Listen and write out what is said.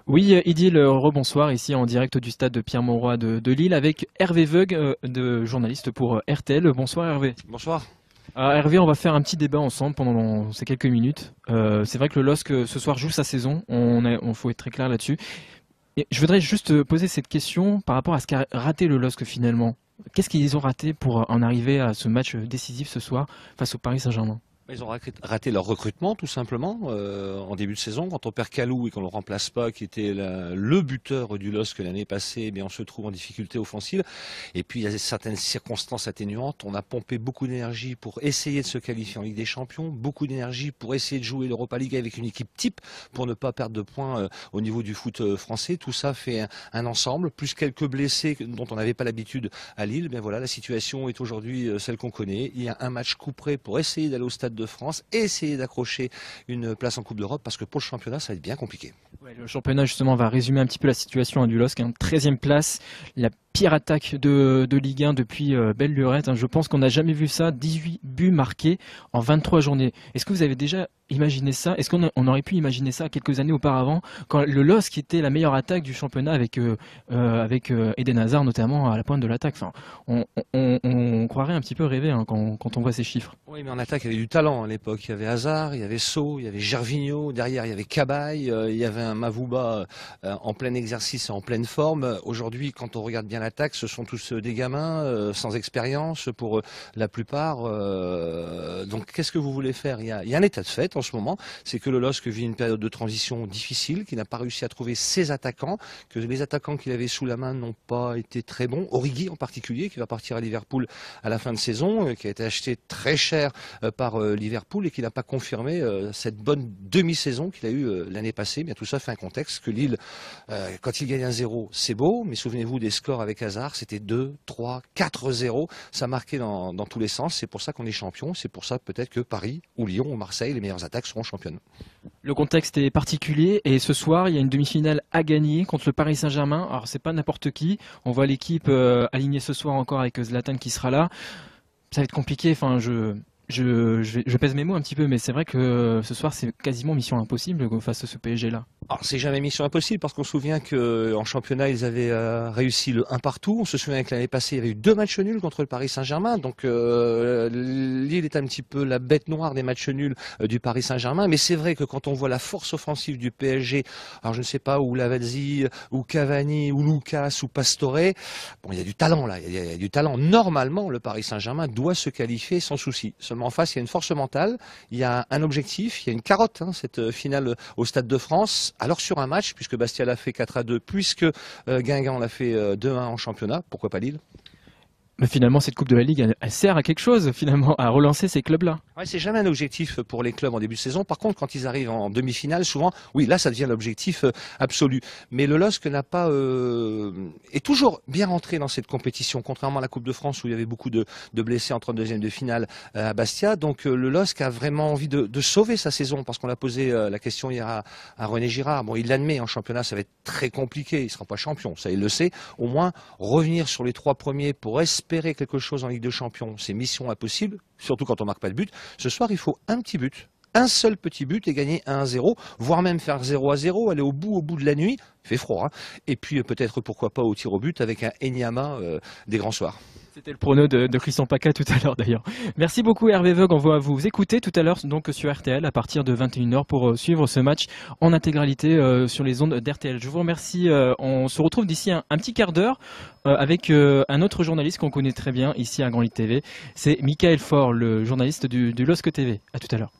Oui, Idil, rebonsoir, ici en direct du stade de Pierre-Mauroy de Lille avec Hervé Veug, journaliste pour RTL. Bonsoir Hervé. Bonsoir. Alors, Hervé, on va faire un petit débat ensemble pendant ces quelques minutes. C'est vrai que le LOSC ce soir joue sa saison, on faut être très clair là-dessus. Et je voudrais juste poser cette question par rapport à ce qu'a raté le LOSC finalement. Qu'est-ce qu'ils ont raté pour en arriver à ce match décisif ce soir face au Paris Saint-Germain? Ils ont raté leur recrutement tout simplement en début de saison. Quand on perd Kalou et qu'on ne le remplace pas, qui était le buteur du LOSC l'année passée, eh bien on se trouve en difficulté offensive. Et puis il y a certaines circonstances atténuantes. On a pompé beaucoup d'énergie pour essayer de se qualifier en Ligue des Champions, beaucoup d'énergie pour essayer de jouer l'Europa League avec une équipe type pour ne pas perdre de points au niveau du foot français. Tout ça fait un ensemble, plus quelques blessés dont on n'avait pas l'habitude à Lille. Bien voilà, la situation est aujourd'hui celle qu'on connaît. Il y a un match coup près pour essayer d'aller au Stade de France et essayer d'accrocher une place en Coupe d'Europe parce que pour le championnat ça va être bien compliqué. Ouais, le championnat justement va résumer un petit peu la situation du LOSC, 13e place, la pire attaque de Ligue 1 depuis belle lurette. Je pense qu'on n'a jamais vu ça, 18 buts marqués en 23 journées. Est-ce que vous avez déjà imaginé ça? Est-ce qu'on aurait pu imaginer ça quelques années auparavant, quand le LOSC était la meilleure attaque du championnat avec Eden Hazard notamment à la pointe de l'attaque? Enfin, on croirait un petit peu rêver quand on voit ces chiffres. Oui, mais en attaque, il y avait du talent à l'époque. Il y avait Hazard, il y avait Sow, il y avait Gervinho, derrière il y avait Cabaye, il y avait un Mavouba en plein exercice et en pleine forme. Aujourd'hui, quand on regarde bien l'attaque, ce sont tous des gamins sans expérience pour la plupart. Donc qu'est-ce que vous voulez faire? Il y a un état de fait en ce moment, c'est que le LOSC vit une période de transition difficile, qu'il n'a pas réussi à trouver ses attaquants, que les attaquants qu'il avait sous la main n'ont pas été très bons. Origi en particulier, qui va partir à Liverpool à la fin de saison, qui a été acheté très cher par Liverpool et qui n'a pas confirmé cette bonne demi-saison qu'il a eue l'année passée. Bien tout ça fait un contexte que Lille, quand il gagne 1-0, c'est beau, mais souvenez-vous des scores avec Hazard, c'était 2, 3, 4-0, ça marquait dans tous les sens. C'est pour ça qu'on est champion, c'est pour ça peut-être que Paris ou Lyon ou Marseille, les meilleures attaques seront championnes. Le contexte est particulier et ce soir il y a une demi-finale à gagner contre le Paris Saint-Germain. Alors c'est pas n'importe qui, on voit l'équipe alignée ce soir encore avec Zlatan qui sera là. Ça va être compliqué, enfin je pèse mes mots un petit peu, mais c'est vrai que ce soir c'est quasiment mission impossible face à ce PSG là. Alors c'est jamais mission impossible parce qu'on se souvient qu'en championnat ils avaient réussi le 1 partout. On se souvient que l'année passée il y avait eu 2 matchs nuls contre le Paris Saint-Germain. Donc Lille est un petit peu la bête noire des matchs nuls du Paris Saint-Germain. Mais c'est vrai que quand on voit la force offensive du PSG, alors je ne sais pas, ou Lavezzi, ou Cavani, ou Lucas, ou Pastore, bon il y a du talent là, il y a du talent. Normalement le Paris Saint-Germain doit se qualifier sans souci. Seulement en face il y a une force mentale, il y a un objectif, il y a une carotte, cette finale au Stade de France. Alors sur un match, puisque Bastia l'a fait 4-2, puisque Guingamp l'a fait 2-1 en championnat, pourquoi pas Lille? Mais finalement cette Coupe de la Ligue elle sert à quelque chose finalement, à relancer ces clubs là. Ouais, c'est jamais un objectif pour les clubs en début de saison. Par contre, quand ils arrivent en demi-finale, souvent, oui, là, ça devient l'objectif absolu. Mais le LOSC n'a pas est toujours bien rentré dans cette compétition, contrairement à la Coupe de France où il y avait beaucoup de blessés en 32e de finale à Bastia. Donc le LOSC a vraiment envie de sauver sa saison parce qu'on a posé la question hier à René Girard. Bon, il l'admet, en championnat, ça va être très compliqué. Il sera pas champion, ça il le sait. Au moins revenir sur les 3 premiers pour espérer quelque chose en Ligue de Champions, c'est mission impossible. Surtout quand on marque pas de but. Ce soir, il faut un petit but. Un seul petit but et gagner 1-0, voire même faire 0-0, aller au bout de la nuit. Il fait froid, hein. Et puis peut-être, pourquoi pas, au tir au but avec un Enyama des grands soirs. C'était le prono de Christian Paca tout à l'heure d'ailleurs. Merci beaucoup Hervé Veug, on va vous écouter tout à l'heure donc sur RTL à partir de 21h pour suivre ce match en intégralité sur les ondes d'RTL. Je vous remercie, on se retrouve d'ici un petit quart d'heure avec un autre journaliste qu'on connaît très bien ici à Grand Lit TV. C'est Michael Faure, le journaliste du LOSC TV. À tout à l'heure.